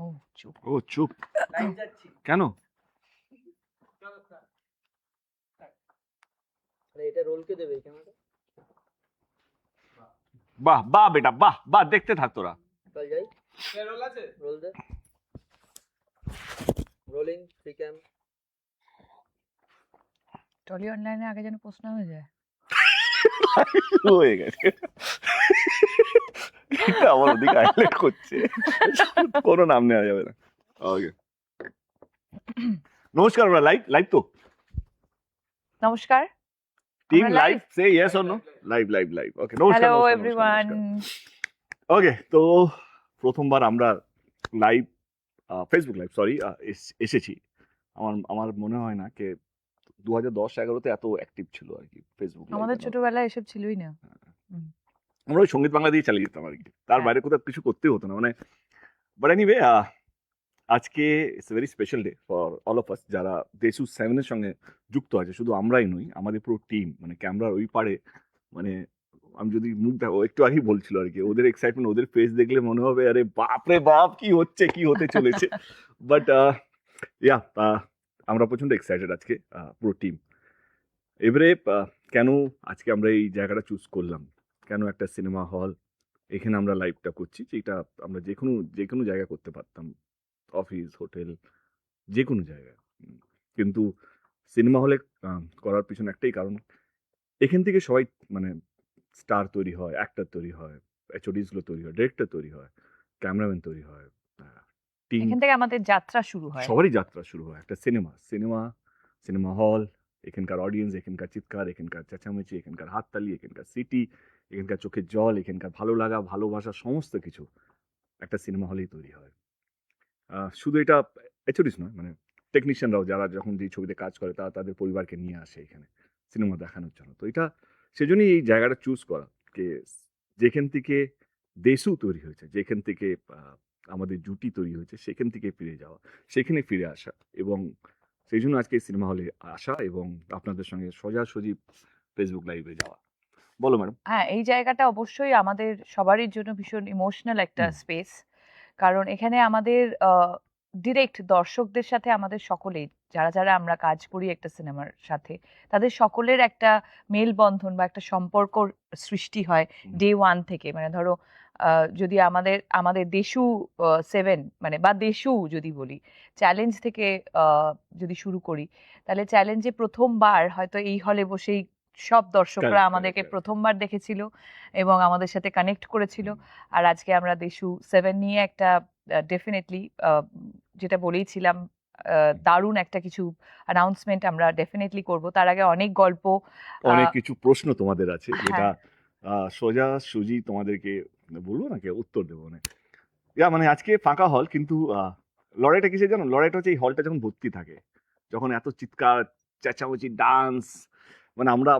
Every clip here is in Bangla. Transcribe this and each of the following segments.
ও চুপ। ও চুপ কেন? এটা রোলকে দেবে ক্যামেরা। বাহ বাহ বেটা বাহ বাহ, দেখতে থাক তোরা। চল যাই। রোল আছে, রোল দে। রোলিং ফ্রি ক্যাম। টলি অনলাইনে আগে যেন পোস্ট না হয়ে যায়। হয়ে গেছে, আমার ওদিকে হাইলাইট করছে, কোনো নাম নেওয়া যাবে না। ওকে, নমস্কার, আমরা লাইভ লাইভ তো নমস্কার টিম আমরা live, live? Say yes or no? Live live live. Okay, নমস্কার হ্যালো নমস্কার, এভরিওয়ান। ওকে, তো প্রথমবার আমরা লাইভ ফেসবুক লাইভ সরি এসেছি। আমার মনে হয় না কে 2010-11-তে এত অ্যাক্টিভ ছিল আর কি ফেসবুক লাইভ। আমাদের ছোটবেলায় এসব ছিলই না। আমরা ওই সঙ্গীত বাংলা দিয়ে চালিয়ে যেতাম আর কি, তার হ্যাঁ। বাইরে কোথাও কিছু করতে হতো না মানে। বাট এনিওয়ে, আজকে it's a very special day for all of us যারা দেশু 7-এর সঙ্গে যুক্ত আছে। শুধু আমরাই নই, আমাদের পুরো টিম, মানে ক্যামেরার ওই পারে, মানে আমি যদি মুখ দেখো, একটু আগেই বলছিল আর কি, ওদের এক্সাইটমেন্ট, ওদের ফেস দেখলে মনে হবে আরে বাপ রে বাপ কি হচ্ছে, কি হতে চলেছে। বাট ইয়া, আমরা প্রচন্ড এক্সাইটেড আজকে পুরো টিম। এবারে কেন আজকে আমরা এই জায়গাটা চুজ করলাম, কেন একটা সিনেমা হল এখানে আমরা লাইভটা করছি, যেটা আমরা যে কোনো জায়গায় করতে পারতাম, অফিস, হোটেল, যে কোনো জায়গায়। কিন্তু সিনেমা হলে করার পিছনে একটাই কারণ, এখান থেকে সবাই মানে স্টার তৈরি হয়, অ্যাক্টর তৈরি হয়, এইচওডিসগুলো তৈরি হয়, ডিরেক্টর তৈরি হয়, ক্যামেরাম্যান তৈরি হয়, টিম, এখান থেকে আমাদের যাত্রা শুরু হয়। সবারই যাত্রা শুরু হয়। একটা সিনেমা হল, এখানকার অডিয়েন্স, এখানকার চিৎকার, এখানকার চেঁচামেচি, এখানকার হাততালি, এখানকার সিটি, এখানকার চোখের জল, এখানকার ভালো লাগা, ভালোবাসা, সমস্ত কিছু একটা সিনেমা হলেই তৈরি হয়। শুধু এটা এইচওডিস নয়, মানে টেকনিশিয়ানরাও যারা যখন যে ছবিতে কাজ করে তারা তাদের পরিবারকে নিয়ে আসে এখানে সিনেমা দেখানোর জন্য। তো এটা সেজন্যই এই জায়গাটা চুজ করা, যে যেখান থেকে দেশু তৈরি হয়েছে, যেখান থেকে আমাদের জুটি তৈরি হয়েছে, সেখান থেকে ফিরে যাওয়া, সেখানে ফিরে আসা, এবং সেই জন্য আজকে সিনেমা হলে আসা এবং আপনাদের সঙ্গে সোজাসুজি ফেসবুক লাইভে যাওয়া। বলো ম্যাডাম। হ্যাঁ, এই জায়গাটা অবশ্যই আমাদের সবারই জন্য ভীষণ ইমোশনাল একটা স্পেস। কারণ এখানে আমাদের ডিরেক্ট দর্শকদের সাথে আমাদের সকলেই যারা যারা আমরা কাজ করি একটা সিনেমার সাথে, তাদের সকলের একটা মেলবন্ধন বা একটা সম্পর্ক সৃষ্টি হয় ডে ওয়ান থেকে। মানে ধরো যদি আমাদের দেশু 7 মানে বা দেশু যদি বলি, চ্যালেঞ্জ থেকে যদি শুরু করি, তাহলে চ্যালেঞ্জে প্রথমবার হয়তো এই হলে বসেই সব দর্শকরা আমাদেরকে প্রথমবার দেখেছিল এবং আমাদের সাথে কানেক্ট করেছিল। আর আজকে আমরা দেশু 7 নিয়ে একটা ডেফিনেটলি যেটা বলেইছিলাম, দারুণ একটা কিছু অ্যানাউন্সমেন্ট আমরা ডেফিনেটলি করব। তার আগে অনেক গল্প, অনেক কিছু প্রশ্ন তোমাদের আছে, যেটা সোজা সুজি তোমাদেরকে বলবো নাকি উত্তর দেবো না। মানে আজকে ফাঁকা হল, কিন্তু লড়াইটা কিসে জানো? লড়াইটা হচ্ছে এই হলটা যখন ভর্তি থাকে, যখন এত চিৎকার চেঁচামেচি ডান্স, মানে আমরা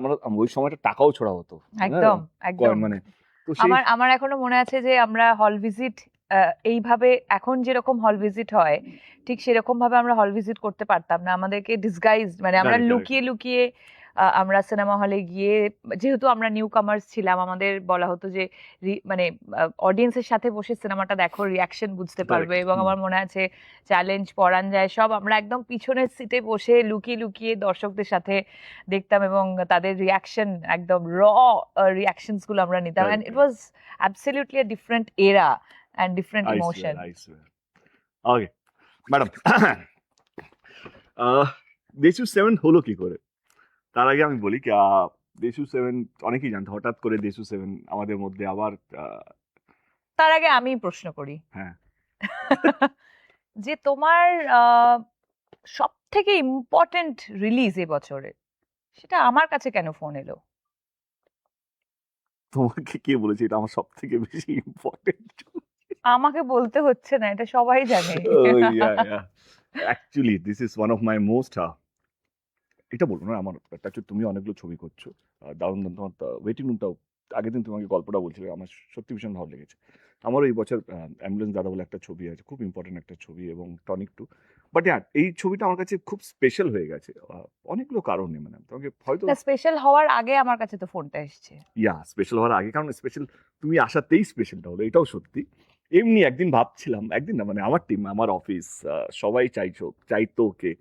ওই সময়টা টাকাও ছোড়া হতো একদম একদম। মানে আমার এখনো মনে আছে যে আমরা হল ভিজিট এইভাবে, এখন যেরকম হল ভিজিট হয় ঠিক সেরকম ভাবে আমরা হল ভিজিট করতে পারতাম না। আমাদেরকে ডিসগাইজ, মানে আমরা লুকিয়ে লুকিয়ে আমরা সিনেমা হলে গিয়ে, যেহেতু আমরা নিউ কামার্স ছিলাম, আমাদের বলা হতো যে মানে অডিয়েন্সের সাথে বসে সিনেমাটা দেখো, রিয়াকশন বুঝতে পারবে। এবং আমার মনে আছে চ্যালেঞ্জ, পরান যায়, সব আমরা একদম পিছনের সিটে বসে লুকিয়ে লুকিয়ে দর্শকদের সাথে দেখতাম এবং তাদের রিয়াকশন, একদম র রিয়াকশনস গুলো আমরা নিতাম। And it was absolutely a different era and different emotion. Okay madam, Deshu 7 হলো কি করে? তার আগে আমি বলি দেশু 7 অনেকেই জানতো, হঠাৎ করে দেশু 7 আমাদের মধ্যে আবার। তার আগে আমি প্রশ্ন করি, হ্যাঁ, যে তোমার সব থেকে ইম্পর্টেন্ট রিলিজ এবছরে, সেটা আমার কাছে কেন ফোন এলো? তোমাকে কে বলেছে এটা আমার সব থেকে বেশি ইম্পর্টেন্ট? আমাকে বলতে হচ্ছে না, এটা সবাই জানে। Actually this is one of my most, এটা বলবো না, আমার তুমি অনেকগুলো ছবি করছো, দারুণ দারুণ। তোমার ওয়েটিং রুমটাও, আগের দিন তোমাকে গল্পটা বলছিলে, আমার সত্যি ভীষণ ভালো লেগেছে। আমারও এই বছর অ্যাম্বুলেন্স দাদা বলে একটা ছবি আছে, খুব ইম্পর্টেন্ট একটা ছবি, এবং টনিক 2। বাট এই ছবিটা আমার কাছে খুব স্পেশাল হয়ে গেছে অনেকগুলো কারণে। মানে তোমাকে হয়তো স্পেশাল হওয়ার আগে আমার কাছে তো ফোনটা এসেছে। স্পেশাল হওয়ার আগে, কারণ স্পেশাল তুমি আসাতেই স্পেশালটা হলো, এটাও সত্যি। এমনি একদিন ভাবছিলাম, একদিন না মানে আমার টিম, আমার অফিস, সবাই চাইতো ওকে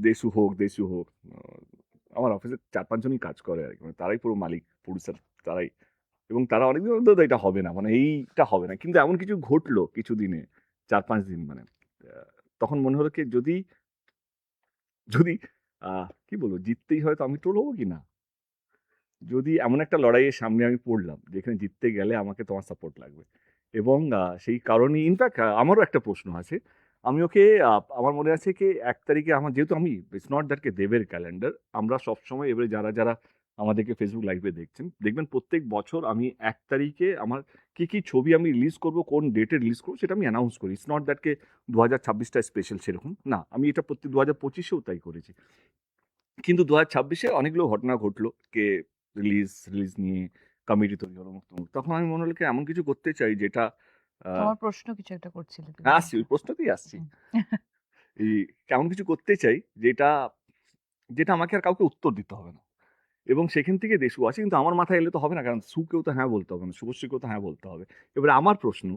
দেশু হোক দেশু হোক। আমার অফিসে 4-5 জনই কাজ করে আর কি, মানে তারাই পুরো মালিক, প্রডিউসার তারাই, এবং তারা অনেকদিন বলতো এটা হবে না, মানে এইটা হবে না, কিন্তু এমন কিছু ঘটলো কিছু দিনে, 4-5 দিন মানে তখন মনে হলো কি যদি যদি কি বলবো, জিততেই হয় তো আমি টোল হবো কি না, যদি এমন একটা লড়াইয়ের সামনে আমি পড়লাম যেখানে জিততে গেলে আমাকে তোমার সাপোর্ট লাগবে, এবং সেই কারণে ইনফ্যাক্ট আমারও একটা প্রশ্ন আছে। আমি ওকে আমার মনে আছে কি 1 তারিখে আমার, যেহেতু আমি, ইটস নট দ্যাট কে দেবের ক্যালেন্ডার, আমরা সবসময় এবারে যারা যারা আমাদেরকে ফেসবুক লাইভে দেখছেন দেখবেন প্রত্যেক বছর আমি 1 তারিখে আমার কি কি ছবি আমি রিলিজ করব, কোন ডেটে রিলিজ করবো সেটা আমি অ্যানাউন্স করি। ইটস নট দ্যাট কে 2026টা স্পেশাল সেরকম না, আমি এটা প্রত্যেক 2025এও তাই করেছি। কিন্তু 2026-এ অনেকগুলো ঘটনা ঘটলো, কে রিলিজ নিয়ে কমিটি তৈরি হলো মুক্ত। তখন আমি মনে হলো কি এমন কিছু করতে চাই যেটা তোমার প্রশ্ন কিছু একটা করছিলে তুমি। আসছি, ওই প্রশ্নতেই আসছি। এই এমন কিছু করতে চাই যেটা যেটা আমাকে আর কাউকে উত্তর দিতে হবে না, এবং সেখান থেকে দেশু আছে, কিন্তু আমার মাথায় এলে তো হবে না, কারণ সুকেও তো হ্যাঁ বলতে হবে না, শুভশ্রীকেও তো হ্যাঁ বলতে হবে। এবারে আমার প্রশ্ন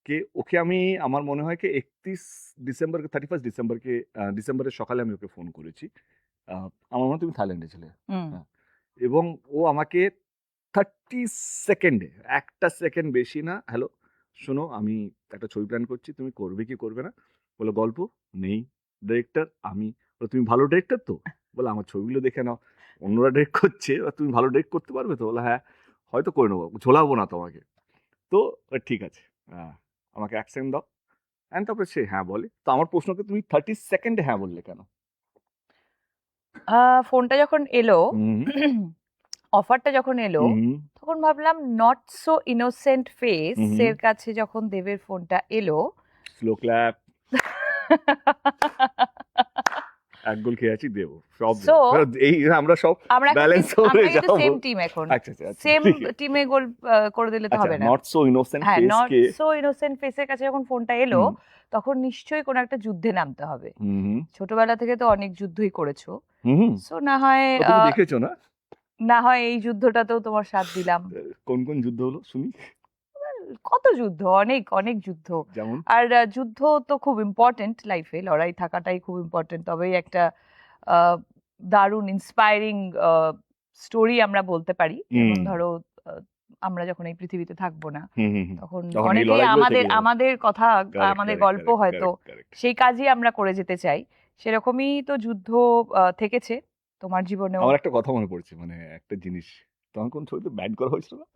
কে ওকে আমি, আমার মনে হয় কি 31 ডিসেম্বর 31 ডিসেম্বরকে ডিসেম্বরের সকালে আমি ওকে ফোন করেছি। আমার মনে হয় তুমি থাইল্যান্ডে ছিলে। হ্যাঁ, এবং ও আমাকে 30 সেকেন্ডে, 1 সেকেন্ড বেশি না, হ্যালো শোনো আমি একটা ছবি প্ল্যান করছি, তুমি করবে কি করবে না, বলো গল্প নেই, ডিরেক্টর আমি, বলো তুমি ভালো ডিরেক্টর তো, বলে আমার ছবিগুলো দেখে নাও, অন্যরা ডিরেক্ট করছে, তুমি ভালো ডিরেক্ট করতে পারবে তো, বলে হ্যাঁ হয়তো করে নেবো, ঝোলাবো না তোমাকে। তো ঠিক আছে, আমাকে 1 সেকেন্ড দাও, অ্যান্ড তারপরে সে হ্যাঁ বলে। তো আমার প্রশ্নকে তুমি 30 সেকেন্ডে হ্যাঁ বললে কেন? ফোনটা যখন এলো, হুম অফারটা যখন এলো, হুম তখন ভাবলাম নট সো ইনোসেন্ট ফেস হুম এর কাছে যখন দেবের ফোনটা এলো, স্লো ক্ল্যাপ, এক গোল খেয়ে আছি দেবো সব So, এই আমরা সব আমরা ব্যালেন্স আমরা হয়ে কিন্তু যাবো। সেম টিম এখন, আচ্ছা আচ্ছা আচ্ছা, সেম ঠিক আছে। টিমে গোল করে দিলে তো আচ্ছা, হবে না। নট সো ইনোসেন্ট হ্যাঁ, face not K so innocent ফেসের কাছে যখন ফোনটা এলো, হুম তখন নিশ্চয়ই কোনো একটা যুদ্ধে নামতে হবে। হুম হুম ছোটবেলা থেকে তো অনেক যুদ্ধই করেছো, হুম। সো না হয় ও তুমি দেখেছো না না হয় এই যুদ্ধটাতেও তোমার সাথ দিলাম। কোন কোন যুদ্ধ হলো শুনি, কত যুদ্ধ, অনেক অনেক যুদ্ধ। যেমন? আর যুদ্ধ তো খুব ইম্পর্টেন্ট লাইফে, লড়াই থাকাটাই খুব ইম্পর্টেন্ট, তবেই একটা আহ, দারুণ ইন্সপায়ারিং স্টোরি আমরা বলতে পারি। যেমন হুম ধরো, আহ, আমরা যখন এই পৃথিবীতে থাকবো না, হুম হুম হুম। তখন তখন এই অনেকেই লড়াইগুলো আমাদের থেকে যাবে। আমাদের কথা, Correct, আমাদের correct, গল্প correct, হয়তো correct, correct. সেই কাজই আমরা করে যেতে চাই। সেরকমই তো যুদ্ধ থেকেছে তোমার জীবনেও। আমার একটা কথা মনে পড়ছে, মানে একটা জিনিস, তখন কোন ছবিতে ব্যান করা হয়েছিল না?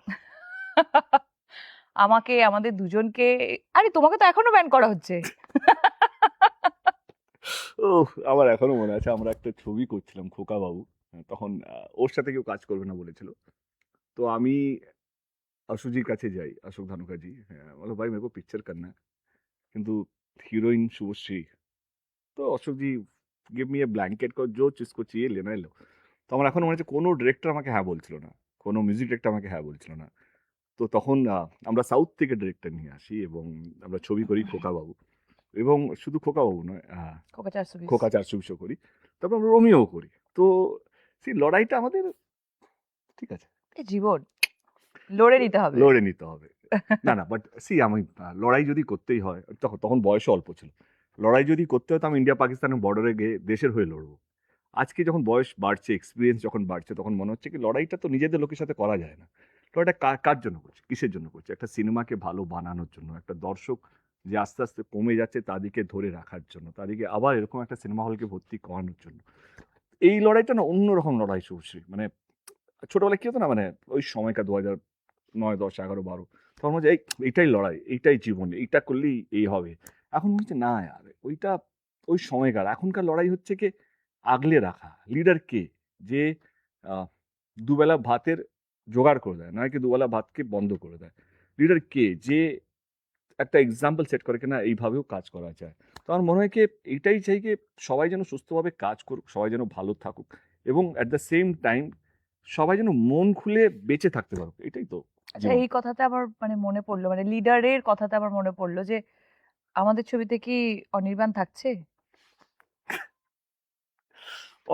আমাকে, আমাদের দুজনকে, আরে তোমাকে তো এখনো ব্যান করা হচ্ছে। ও, আমার এখনো মনে আছে, আমরা একটা ছবি করছিলাম খোকা বাবু, তখন ওর সাথে কেউ কাজ করবে না বলেছিল। তো আমি অশুজির কাছে যাই, অশোক ধানুকাজি, বলো ভাই মেরে কো পিকচার করনা है, কিন্তু হিরোইন শুভশ্রী, তো অশোক জি গিভ মি এ ব্ল্যাঙ্কেট কর जो जिसको चाहिए लेना है लो। তো আমার এখন মনে হচ্ছে কোনো ডিরেক্টর আমাকে হ্যাঁ বলছিল না, কোনো মিউজিক ডিরেক্টর আমাকে হ্যাঁ বলছিল না। তো তখন আমরা সাউথ থেকে ডিরেক্টর নিয়ে আসি এবং আমরা ছবি করি খোকা বাবু, এবং শুধু খোকা বাবু নয়, খোকা 420। খোকা 420 করি, তারপর আমরা রোমিও করি। তো সেই লড়াইটা আমাদের, ঠিক আছে, এই জীবন লড়ে নিতে হবে। লড়ে নিতে হবে। না না, বাট সি আমি লড়াই যদি করতেই হয়, তখন তখন বয়সও অল্প ছিল, লড়াই যদি করতে হয় তো আমি ইন্ডিয়া পাকিস্তানের বর্ডারে গিয়ে দেশের হয়ে লড়বো। আজকে যখন বয়স বাড়ছে, এক্সপিরিয়েন্স যখন বাড়ছে, তখন মনে হচ্ছে কি লড়াইটা তো নিজেদের লোকের সাথে করা যায় না। লড়াইটা কার জন্য করছে, কিসের জন্য করছে? একটা সিনেমাকে ভালো বানানোর জন্য, একটা দর্শক যে আস্তে আস্তে কমে যাচ্ছে তাদেরকে ধরে রাখার জন্য, তাদেরকে আবার এরকম একটা সিনেমা হলকে ভর্তি করানোর জন্য। এই লড়াইটা না অন্যরকম লড়াই শুভশ্রী, মানে ছোটবেলায় কি হতো না, মানে ওই সময়কার 2009, 10, 11, 12, তখন মনে হচ্ছে এইটাই লড়াই, এইটাই জীবন, এইটা করলেই এই হবে। এখন মনে হচ্ছে না আর ওইটা ওই সময়কার, এখনকার লড়াই হচ্ছে কি আগলে রাখা। লিডার কে, যে দুবেলা ভাতের জোগাড় করে দেয়, নয় কি দুবেলা ভাতকে বন্ধ করে দেয়। লিডার কে, যে একটা এক্সাম্পল সেট করে কিনা এইভাবেও কাজ করা যায়। তো আমার মনে হয় কি এইটাই চাই কি সবাই যেন সুস্থভাবে কাজ করুক, সবাই যেন ভালো থাকুক, এবং অ্যাট দ্য সেম টাইম সবাই যেন মন খুলে বেঁচে থাকতে পারুক, এটাই তো আচ্ছা, জীবন। এই কথাটা আমার মানে মনে পড়লো, মানে লিডারের কথাটা আমার মনে পড়লো যে আমাদের ছবিতে কি অনির্বাণ থাকছে?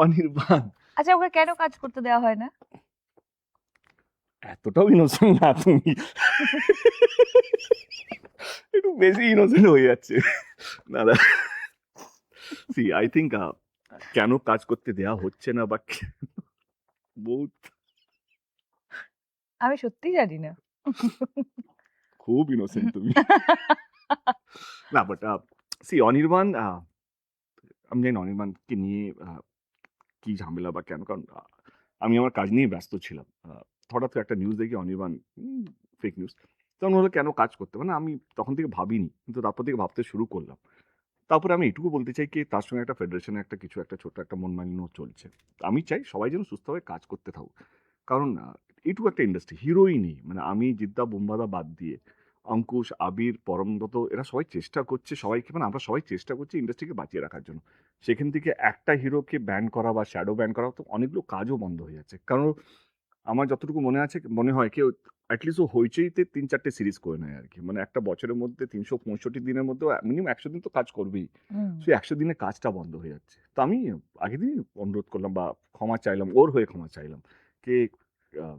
অনির্বাণ আচ্ছা, ওকে কেন কাজ করতে দেওয়া হয় না? এতটাও ইনোসেন্ট না তুমি। একটু বেশি ইনোসেন্ট হয়ে যাচ্ছে না না সি আই থিঙ্ক কেন কাজ করতে দেয়া হচ্ছে না বা বহুত আমি সত্যিই জানি না। খুব ইনোসেন্ট তুমি না বাট সি অনির্বাণ আমি জানি না অনির্বাণকে নিয়ে কি ঝামেলা বা কেন কারণ আমি আমার কাজ নিয়ে ব্যস্ত ছিলাম হঠাৎ করে একটা নিউজ দেখি অনির্বাণ ফেক নিউজ তখন হলো কেন কাজ করতে মানে আমি তখন থেকে ভাবিনি কিন্তু তারপর থেকে ভাবতে শুরু করলাম তারপরে আমি এটুকু বলতে চাই কি তার সঙ্গে একটা ফেডারেশনে একটা কিছু একটা ছোট একটা মন মালিন্য চলছে আমি চাই সবাই যেন সুস্থভাবে কাজ করতে থাকুক কারণ এটুকু একটা ইন্ডাস্ট্রি হিরোই নেই মানে আমি জিদ্দা বোম্বাদা বাদ দিয়ে অঙ্কুশ আবির পরমব্রত এরা সবাই চেষ্টা করছে সবাইকে মানে আমরা সবাই চেষ্টা করছি ইন্ডাস্ট্রিকে বাঁচিয়ে রাখার জন্য সেখান থেকে একটা হিরোকে ব্যান করা বা শ্যাডো ব্যান করা তো অনেকগুলো কাজও বন্ধ হয়ে যাচ্ছে কারণ আমার যতটুকু মনে হয় কেউ অ্যাটলিস্ট ও হইচইতে ৩-৪টে সিরিজ করে নেয় আর কি মানে একটা বছরের মধ্যে ৩৬৫ দিনের মধ্যে মিনিমাম ১০০ দিন তো কাজ করবেই হুম, সেই ১০০ দিনে কাজটা বন্ধ হয়ে যাচ্ছে তো আমি আগের দিনই অনুরোধ করলাম বা ক্ষমা চাইলাম ওর হয়ে ক্ষমা চাইলাম যে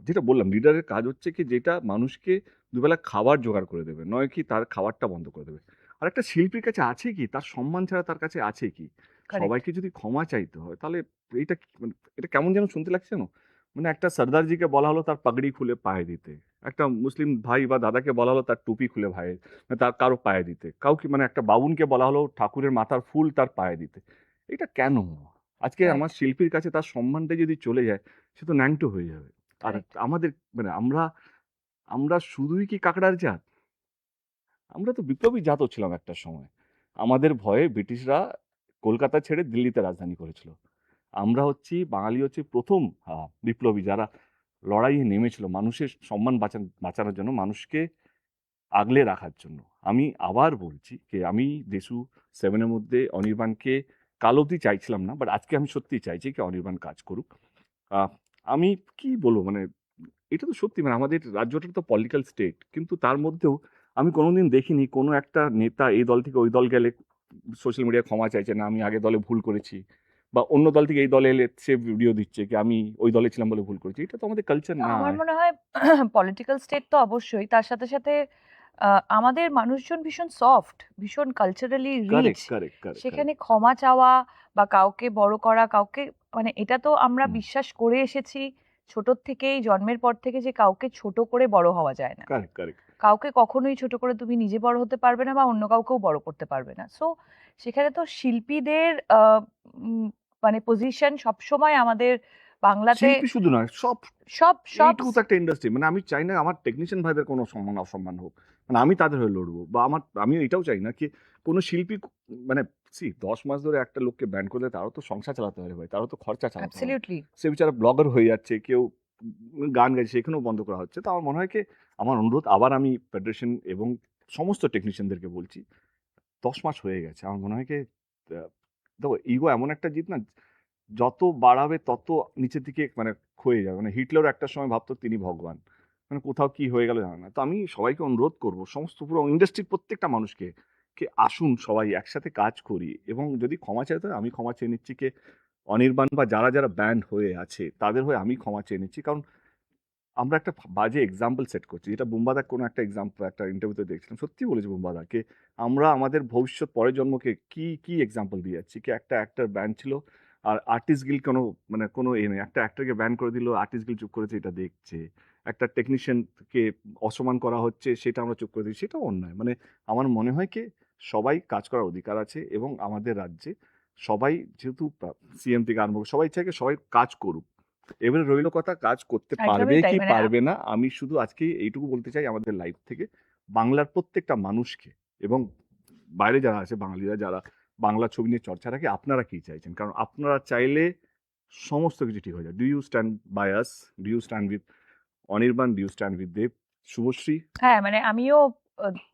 যেটা বললাম লিডারের কাজ হচ্ছে কি যেটা মানুষকে দুবেলা খাবার জোগাড় করে দেবে নয় কি তার খাবারটা বন্ধ করে দেবে আর একটা শিল্পীর কাছে আছে কি তার সম্মান ছাড়া তার কাছে আছে কি কারেক্ট। সবাইকে যদি ক্ষমা চাইতে হয় তাহলে এইটা মানে এটা কেমন যেন শুনতে লাগছে না মানে একটা সর্দারজিকে বলা হলো তার পাগড়ি খুলে পায়ে দিতে একটা মুসলিম ভাই বা দাদাকে বলা হলো তার টুপি খুলে ভাইয়ে মানে তার কারো পায়ে দিতে কাউকে মানে একটা বাবুনকে বলা হলো ঠাকুরের মাথার ফুল তার পায়ে দিতে এটা কেন আজকে আমার কারেক্ট, শিল্পীর কাছে তার সম্মানটা যদি চলে যায় সে তো ন্যাংটো হয়ে যাবে আর কারেক্ট। আমাদের মানে আমরা আমরা শুধুই কি কাকড়ার জাত আমরা তো বিপ্লবী জাতও ছিলাম একটা সময় আমাদের ভয়ে ব্রিটিশরা কলকাতা ছেড়ে দিল্লিতে রাজধানী করেছিল আমরা হচ্ছি বাঙালি হচ্ছে প্রথম বিপ্লবী যারা লড়াইয়ে নেমেছিল মানুষের সম্মান বাঁচানোর জন্য মানুষকে আগলে রাখার জন্য আমি আবার বলছি যে আমি দেশু সেভেনের মধ্যে অনির্বাণকে কাল অবধি চাইছিলাম না বাট আজকে আমি সত্যি চাইছি কি অনির্বাণ কাজ করুক আহ, আমি কি বলবো মানে এটা তো সত্যি মানে আমাদের রাজ্যটা তো পলিটিক্যাল স্টেট কিন্তু তার মধ্যেও আমি কোনোদিন দেখিনি কোনো একটা নেতা এই দল থেকে ওই দল গেলে সোশ্যাল মিডিয়ায় ক্ষমা চাইছে না আমি আগে দলে ভুল করেছি বা অন্য দল থেকে এই দলে এলে সে ভিডিও দিচ্ছে কি আমি ওই দলে ছিলাম বলে ভুল করেছি এটা তো আমাদের কালচার না আমার মনে হয় পলিটিক্যাল স্টেট তো অবশ্যই, তার সাথে সাথে আমাদের মানুষজন ভীষণ সফট, ভীষণ culturally rich. Correct correct correct সেখানে ক্ষমা চাওয়া বা কাউকে বড় করা, কাউকে মানে এটা তো আমরা বিশ্বাস করে এসেছি ছোট থেকেই, জন্মের পর থেকে, যে কাউকে ছোট করে বড় হওয়া যায় না। কারেক্ট কারেক্ট কাউকে কখনোই ছোট করে তুমি নিজে বড় হতে পারবে না বা অন্য কাউকেও বড় করতে পারবে না। সো সেখানে তো শিল্পীদের মানে পজিশন সবসময় আমাদের বাংলাতে শিল্পী শুধু নয় সব সব সব এইটুকু তো একটা ইন্ডাস্ট্রি মানে আমি চাই না আমার টেকনিশিয়ান ভাইদের কোনো সম্মান অসম্মান হোক মানে আমি তাদের হয়ে লড়বো বা আমি এটাও চাই না কি কোনো শিল্পী মানে 10 মাস ধরে একটা লোককে ব্যান করলে তারও তো সংসার চালাতে হবে ভাই তারও তো খরচা চালাতে হবে অ্যাবসলিউটলি। সে বেচারা ব্লগার হয়ে যাচ্ছে কেউ গান গাইছে সেখানেও বন্ধ করা হচ্ছে তো আমার মনে হয় কি আমার অনুরোধ আবার আমি ফেডারেশন এবং সমস্ত টেকনিশিয়ানদেরকে বলছি 10 মাস হয়ে গেছে আমার মনে হয় কি দেখো ইগো এমন একটা জিত না যত বাড়াবে তত নিচের দিকে মানে ক্ষয়ে যাবে মানে হিটলারও একটা সময় ভাবতো তিনি ভগবান মানে কোথাও কি হয়ে গেল জানে না তো আমি সবাইকে অনুরোধ করব সমস্ত পুরো ইন্ডাস্ট্রির প্রত্যেকটা মানুষকে কে আসুন সবাই একসাথে কাজ করি এবং যদি ক্ষমা চাইতে হয় আমি ক্ষমা চেয়ে নিচ্ছি কে অনির্বাণ বা যারা যারা ব্যান্ড হয়ে আছে তাদের হয়ে আমি ক্ষমা চেয়ে নিচ্ছি কারণ আমরা একটা বাজে এক্সাম্পল সেট করছি যেটা বুম্বাদা কোনো একটা এক্সাম্পল একটা ইন্টারভিউতে দেখছিলাম সত্যি বলেছি বুম্বাদাকে আমরা আমাদের ভবিষ্যৎ পরের জন্মকে কি কি এক্সাম্পল দিয়ে যাচ্ছি কি একটা অ্যাক্টর ব্যান ছিল আর আর্টিস্ট গিল কোনো মানে কোনো এ নেই একটা অ্যাক্টরকে ব্যান করে দিল আর্টিস্ট গিল চুপ করেছে এটা দেখছে একটা টেকনিশিয়ানকে অসম্মান করা হচ্ছে সেটা আমরা চুপ করে দিই সেটাও অন্যায় মানে আমার মনে হয় কি সবাই কাজ করার অধিকার আছে এবং আমাদের রাজ্যে সবাই যেহেতু সিএম থেকে আরম্ভ করে সবাই চাইকে সবাই কাজ করুক এবারে রইল কথা কাজ করতে পারবে একদমই তাই, কি মানে পারবে না আমি শুধু আজকে এইটুকু বলতে চাই আমাদের লাইফ থেকে বাংলার প্রত্যেকটা মানুষকে এবং বাইরে যারা আছে বাঙালিরা যারা বাংলা ছবি নিয়ে চর্চা রাখে আপনারা কি চাইছেন কারণ আপনারা চাইলে সমস্ত কিছু ঠিক হয়ে যায় do you stand by us do you stand with Anirban do you stand with Dev Subhashree হ্যাঁ, মানে আমিও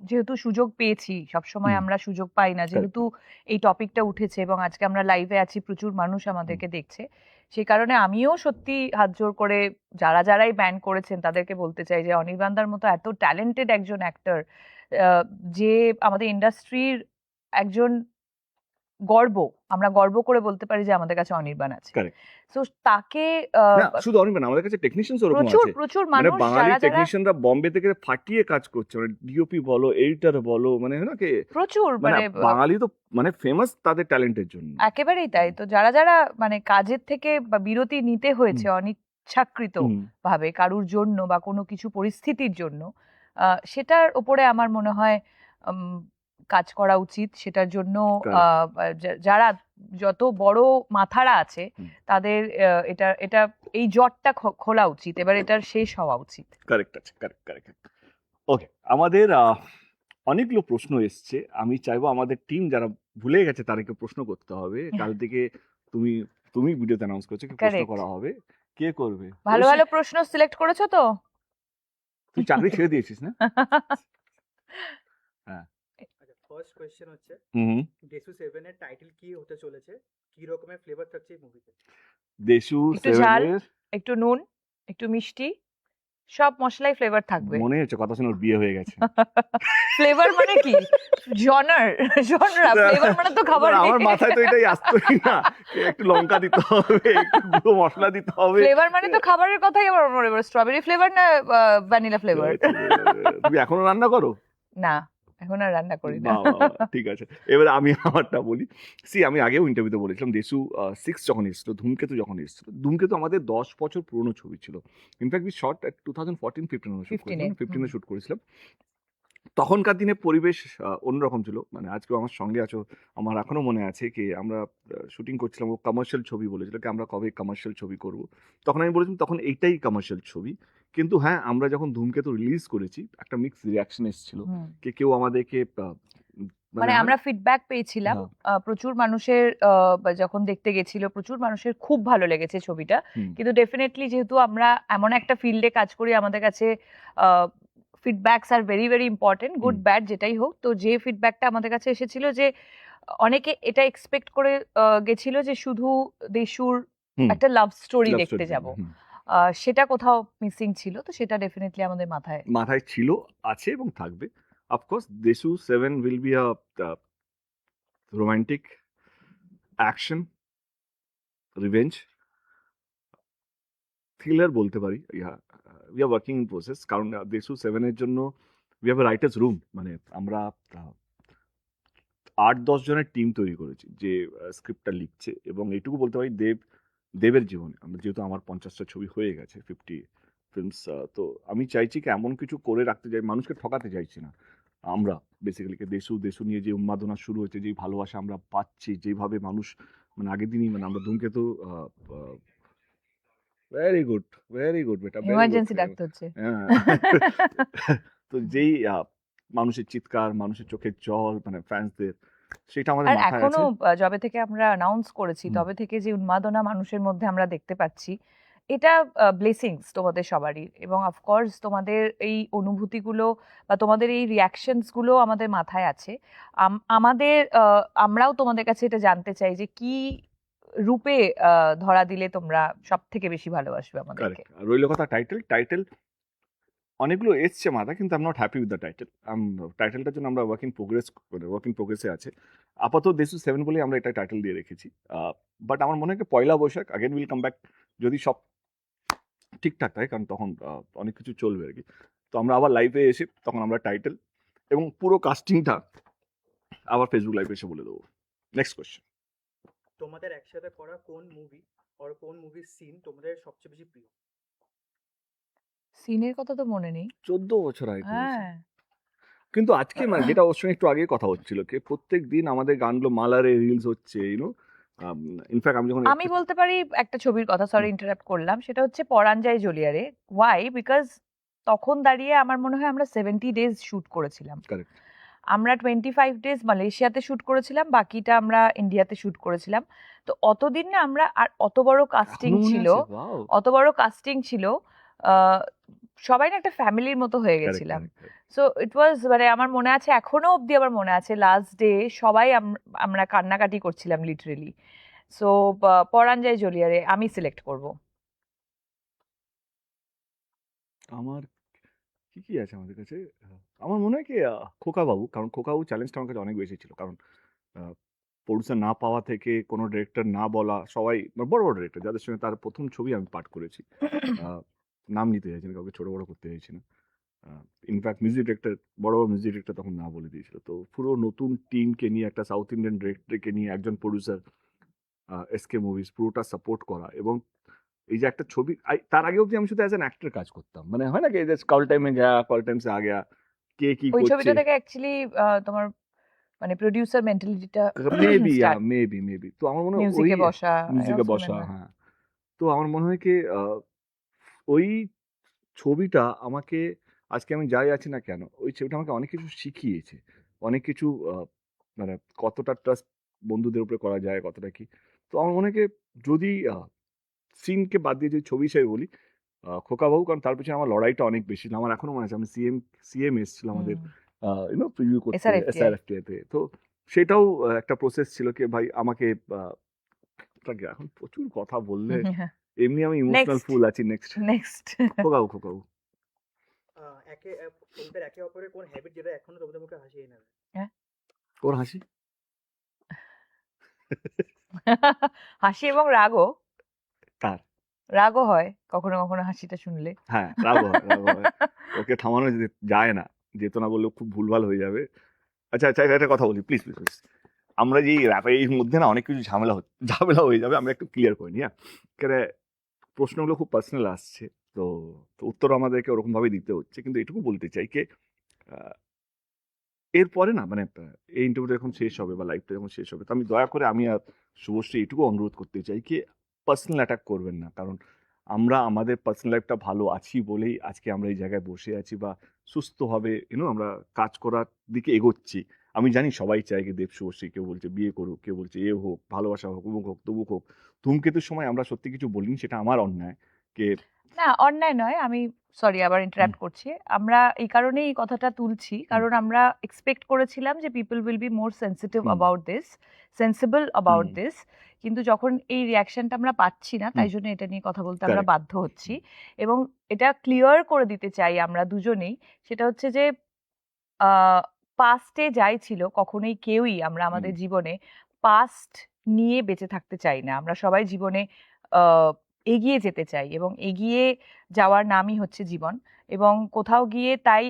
যেহেতু সুযোগ পেয়েছি, সবসময় হুম, আমরা সুযোগ পাই না, correct. যেহেতু এই টপিকটা উঠেছে এবং আজকে আমরা লাইভে আছি, প্রচুর মানুষ আমাদেরকে দেখছে, সেই কারণে আমিও সত্যি হাত জোর করে যারাই ব্যান করেছেন তাদেরকে বলতে চাই যে অনির্বাণদার মতো এত ট্যালেন্টেড একজন অ্যাক্টর, যে আমাদের ইন্ডাস্ট্রির একজন আমরা গর্ব করে বলতে পারি যে আমাদের কাছে অনির্বাণ আছে। Correct. তো তাকে না শুধু অনির্বাণ, আমাদের কাছে টেকনিশিয়ানস ওরকম প্রচুর আছে। প্রচুর মানে মানুষ বাঙালি যারা টেকনিশিয়ানরা বম্বে থেকে ফাটিয়ে কাজ করছে, মানে ডিওপি বলো, এডিটর বলো, মানে হয় না কি, প্রচুর মানে মানে বাঙালি তো মানে ফেমাস তাদের ট্যালেন্টের জন্য। একেবারেই তাই। তো যারা যারা মানে কাজের থেকে বা বিরতি নিতে হয়েছে অনিচ্ছাকৃত হুম, ভাবে কারুর জন্য বা কোনো কিছু পরিস্থিতির জন্য, সেটার উপরে আমার মনে হয় কাজ করা উচিত। সেটার জন্য Correct. যারা যত বড় মাথারা আছে হুম। তাদের এটা এই জটটা খোলা উচিত, এবার এটার শেষ হওয়া উচিত। কারেক্ট আছে, কারেক্ট কারেক্ট। ওকে, আমাদের অনেকগুলো প্রশ্ন এসছে। আমি চাইবো আমাদের টিম যারা ভুলে গেছে তাদেরকে প্রশ্ন করতে হবে। কাল থেকে তুমি তুমি ভিডিওতে অ্যানাউন্স করছো কি প্রশ্ন Correct. করা হবে, কে করবে। ভালো ঐশী, ভালো প্রশ্ন সিলেক্ট করেছো তো? তুই চাকরি ছেড়ে দিয়েছিস না? হ্যাঁ। আচ্ছা, ফার্স্ট কোয়েশ্চেন হচ্ছে হুম। ডেসু 7 এর টাইটেল কি হতে চলেছে, কি রকমের ফ্লেভার থাকছে এই মুভিতে? দেশু একটু ঝাল, 7 এর একটু নুন, একটু মিষ্টি, সব মশলাই ফ্লেভার থাকবে। মনে হচ্ছে কথা শুনে ওর বিয়ে হয়ে গেছে। ফ্লেভার মানে কি? জনরা ফ্লেভার মানে তো খাবার না, আমার মাথায় তো এটাই আসতোই না। একটু লঙ্কা দিতে হবে, একটু গুঁড়ো মশলা দিতে হবে। ফ্লেভার মানে তো খাবারের কথাই আমার মনে পড়ে। স্ট্রবেরি ফ্লেভার না ভ্যানিলা ফ্লেভার? তুমি এখনো রান্না করো? না, এখন আর রান্না করি না। বাহ, বাহ, বাহ, ঠিক আছে। এবার আমি আমারটা বলি। আমি আগেও ইন্টারভিউতে বলেছিলাম, দেশু 6 যখন এসেছিল, ধূমকেতু যখন এসেছিল, ধূমকেতু আমাদের 10 বছর পুরনো ছবি ছিল। ইনফ্যাক্ট উই শট 2014-15 শুট 15 করেছিলাম, 15 শুট করেছিলাম। তখনকার দিনে পরিবেশ অন্যরকম ছিল। মানে আজকেও আমার সঙ্গে আছো, আমার এখনো মনে আছে কি আমরা শুটিং করছিলাম, ও কমার্শিয়াল ছবি বলেছিল কি আমরা কবে কমার্শিয়াল ছবি করব। তখন আমি বলেছিলাম তখন এইটাই কমার্শিয়াল ছবি। কিন্তু হ্যাঁ, আমরা যখন ধূমকেতু রিলিজ করেছি একটা মিক্স রিয়াকশন এসেছিল। কেউ আমাদেরকে মানে আমরা ফিডব্যাক পেয়েছিলাম, হ্যাঁ। প্রচুর মানুষের যখন দেখতে গেছিল প্রচুর মানুষের খুব ভালো লেগেছে ছবিটা। হুম। কিন্তু ডেফিনেটলি যেহেতু আমরা এমন একটা ফিল্ডে কাজ করি, আমাদের কাছে feedbacks are very very important, good bad যেটাই হোক। তো যে ফিডব্যাকটা আমাদের কাছে এসেছিল যে অনেকে এটা এক্সপেক্ট করে গেছিল যে শুধু দেশুর হুম, একটা লাভ স্টোরি love দেখতে story, যাব, হুম। সেটা কোথাও মিসিং ছিল। তো সেটা ডেফিনেটলি আমাদের মাথায় মাথায় ছিল, আছে এবং থাকবে। Of course Deshu 7 will be a romantic action revenge thriller বলতে পারি। We are working in process, কারণ দেশু 7 এর জন্য we have a writers room. মানে আমরা 8-10 জনের টিম তৈরি করেছি যে স্ক্রিপ্টটা লিখছে, এবং এইটুকু বলতে পারি দেবের জীবনে আমরা যেহেতু আমার 50টা ছবি হয়ে গেছে, 50 ফিল্মস, তো আমি চাইছি কি এমন কিছু করে রাখতে চাই, মানুষকে ঠকাতে চাইছি না আমরা। বেসিক্যালি দেশু নিয়ে যে উন্মাদনা শুরু হয়েছে, যেই ভালোবাসা আমরা পাচ্ছি, যেভাবে মানুষ মানে আগের দিনই মানে আমরা ধূমকেতু ভেরি গুড, ভেরি গুড বেটা, ভেরি গুড। ইমার্জেন্সি ডাকতে হচ্ছে। হ্যাঁ। তো যেই মানুষের চিৎকার, মানুষের চোখের জল, মানে ফ্যান্সদের, সেটা আমাদের আর মাথায় এখনো আছে। যবে থেকে আমরা অ্যানাউন্স করেছি হুম। তবে থেকে যে উন্মাদনা মানুষের মধ্যে আমরা দেখতে পাচ্ছি, এটা ব্লেসিংস তোমাদের সবারই। এবং অফকোর্স তোমাদের এই অনুভূতিগুলো বা তোমাদের এই রিয়াকশনস গুলো আমাদের মাথায় আছে। আমাদের আমরাও তোমাদের কাছে এটা জানতে চাই যে কি রূপে ধরা দিলে তোমরা সব থেকে বেশি ভালোবাসবে আমাদেরকে। কারেক্ট। রইল কথা টাইটেল অনেকগুলো এসছে মাথায়, কিন্তু I am not happy with the title. টাইটেলটার জন্য আমরা ওয়ার্ক ইন প্রোগ্রেসে আছে। আপাতত দেশু 7 বলেই আমরা এটা টাইটেল দিয়ে রেখেছি। বাট আমার মনে হয় কি Poila Baishakh again will come back, যদি সব ঠিকঠাক থাকে, কারণ তখন অনেক কিছু চলবে আর কি। তো আমরা আবার লাইভে এসে তখন আমরা টাইটেল এবং পুরো কাস্টিংটা আবার ফেসবুক লাইভে এসে বলে দেবো। Next question. তোমাদের একসাথে করা কোন মুভি আর কোন মুভির সিন তোমাদের সবচেয়ে বেশি প্রিয়? সিনের কথা তো মনে নেই। 14 বছর আগে করেছি। হ্যাঁ, কিন্তু আজকে মানে যেটা ওর সঙ্গে একটু আগে কথা হচ্ছিল কি প্রত্যেক দিন আমাদের গানগুলো মালারে রিলস হচ্ছে, ইনফ্যাক্ট আমি যখন আমি বলতে পারি একটা ছবির কথা, সরি ইন্টারাপ্ট করলাম, সেটা হচ্ছে পরাণ যায় জ্বলিয়ারে। ওয়াই? বিকজ তখন দাঁড়িয়ে আমার মনে হয় আমরা 70 ডেজ শুট করেছিলাম। কারেক্ট। আমরা 25 ডেজ মালয়েশিয়াতে শুট করেছিলাম, বাকিটা আমরা ইন্ডিয়াতে শুট করেছিলাম। তো অতদিন না আমরা, আর অত বড় কাস্টিং ছিল, অত বড় কাস্টিং ছিল, আহ, সবাই না একটা ফ্যামিলির মতো হয়ে গেছিলাম। সো ইট ওয়াজ, মানে আমার মনে আছে, এখনো অবধি আমার মনে আছে লাস্ট ডে সবাই আমরা কান্নাকাটি করছিলাম লিটারেলি। সো পরাণ যায় জ্বলিয়ারে আমি সিলেক্ট করব। আমার কি আছে আমাদের কাছে, আমার মনে হয় কি খোকা বাবু, কারণ খোকা বাবু চ্যালেঞ্জটা আমার কাছে অনেক বেশি ছিল, কারণ প্রডিউসার না পাওয়া থেকে কোনো ডিরেক্টর না বলা, সবাই বড় বড় ডিরেক্টর যাদের সঙ্গে তার প্রথম ছবি আমি পাঠ করেছি, নাম নিতে চাইছি না, কাউকে ছোট বড় করতে চাইছি না, ইনফ্যাক্ট মিউজিক ডিরেক্টর, বড় বড় মিউজিক ডিরেক্টর তখন না বলে দিয়েছিল। তো পুরো নতুন টিমকে নিয়ে, একটা সাউথ ইন্ডিয়ান ডিরেক্টরকে নিয়ে, একজন প্রডিউসার, এসকে মুভিজ পুরোটা সাপোর্ট করা, এবং এই যে একটা ছবি, তার আগে অবধি আমি শুধু অ্যাজ অ্যান অ্যাক্টর কাজ করতাম, মানে হয় না কি কল টাইমে গেয়া, কল টাইম সে আ গেয়া, কে কি ওই করছে, ছবিটা থেকে অ্যাকচুয়ালি তোমার মানে প্রোডিউসার মেন্টালিটিটা মেবি স্টার্ট, মেবি তো আমার মনে হয় ওই মিউজিকে বসা, I মিউজিকে also বসা, remember. হ্যাঁ। তো আমার মনে হয় কি ওই ছবিটা আমাকে, আজকে আমি যাই আছি না কেন, ওই ছবিটা আমাকে অনেক কিছু শিখিয়েছে, অনেক কিছু মানে কতটা ট্রাস্ট বন্ধুদের উপরে করা যায়, কতটা কি। তো আমার মনে হয় কি, যদি সিনকে বাদ দিয়ে যদি ছবি হিসেবে বলি, খোকাবাবু, কারণ তার পিছনে আমার লড়াইটা অনেক বেশি ছিল। আমার এখনো মনে আছে, আমি সিএম এসেছিল আমাদের প্রিভিউ করতে SRFTI SRFTI তে। তো সেটাও একটা প্রসেস ছিল কি ভাই আমাকে এখন প্রচুর কথা বললে এমনি আমি ইমোশনাল নেক্সট ফুল আছি। নেক্সট নেক্সট খোকাবু তোমাদের একে অপরের কোন হ্যাবিট যেটা এখনো তোমাদের মুখে হাসি এনে দেয়? ওর হাসি হাসি এবং রাগও, কার? রাগও হয় কখনো কখনো হাসিটা শুনলে। হ্যাঁ, রাগ হয়। ওকে থামানো যায় না, যেত না বললেও খুব ভুলভাল হয়ে যাবে। আচ্ছা একটা কথা বলি, প্লিজ। আমরা যে র্যাপের মধ্যে না অনেক কিছু ঝামেলা হয়ে যাবে, আমরা একটু ক্লিয়ার করে নিই। কেন প্রশ্নগুলো খুব পার্সোনাল আসছে, তো উত্তর আমাদেরকে ওরকম ভাবে দিতে হচ্ছে, কিন্তু এটুকু বলতে চাই কি, এরপরে না মানে এই ইন্টারভিউটা যখন শেষ হবে বা লাইভটা যখন শেষ হবে, তো আমি দয়া করে, আমি আর শুভশ্রী এটুকু অনুরোধ করতে চাই কি, পার্সোনাল অ্যাটাক করবেন না। কারণ আমরা আমাদের পার্সোনাল লাইফটা ভালো আছি বলেই আজকে আমরা এই জায়গায় বসে আছি বা সুস্থভাবে আমরা কাজ করার দিকে এগোচ্ছি। আমি জানি সবাই চায় কি দেব শুভশ্রী, কেউ বলছে বিয়ে করুক, কেউ বলছে এ হোক, ভালোবাসা হোক, অমুক হোক, তবুক হোক। ধূমকেতুর সময় আমরা সত্যি কিছু বলিনি, সেটা আমার অন্যায়। কে না, অন্যায় নয়, আমি সরি আবার ইন্টারাপ্ট করছি। আমরা এই কারণেই এই কথাটা তুলছি, কারণ আমরা এক্সপেক্ট করেছিলাম যে people will be more sensitive about this, sensible about this, কিন্তু যখন এই রিয়াকশনটা আমরা পাচ্ছি না, তাই জন্য এটা নিয়ে কথা বলতে আমরা Correct. বাধ্য হচ্ছি। এবং এটা ক্লিয়ার করে দিতে চাই আমরা দুজনেই, সেটা হচ্ছে যে পাস্টে যাই ছিল, কখনোই কেউই আমরা আমাদের জীবনে পাস্ট নিয়ে বেঁচে থাকতে চাই না। আমরা সবাই জীবনে এগিয়ে যেতে চাই, এবং এগিয়ে যাওয়ার নামই হচ্ছে জীবন। এবং কোথাও গিয়ে তাই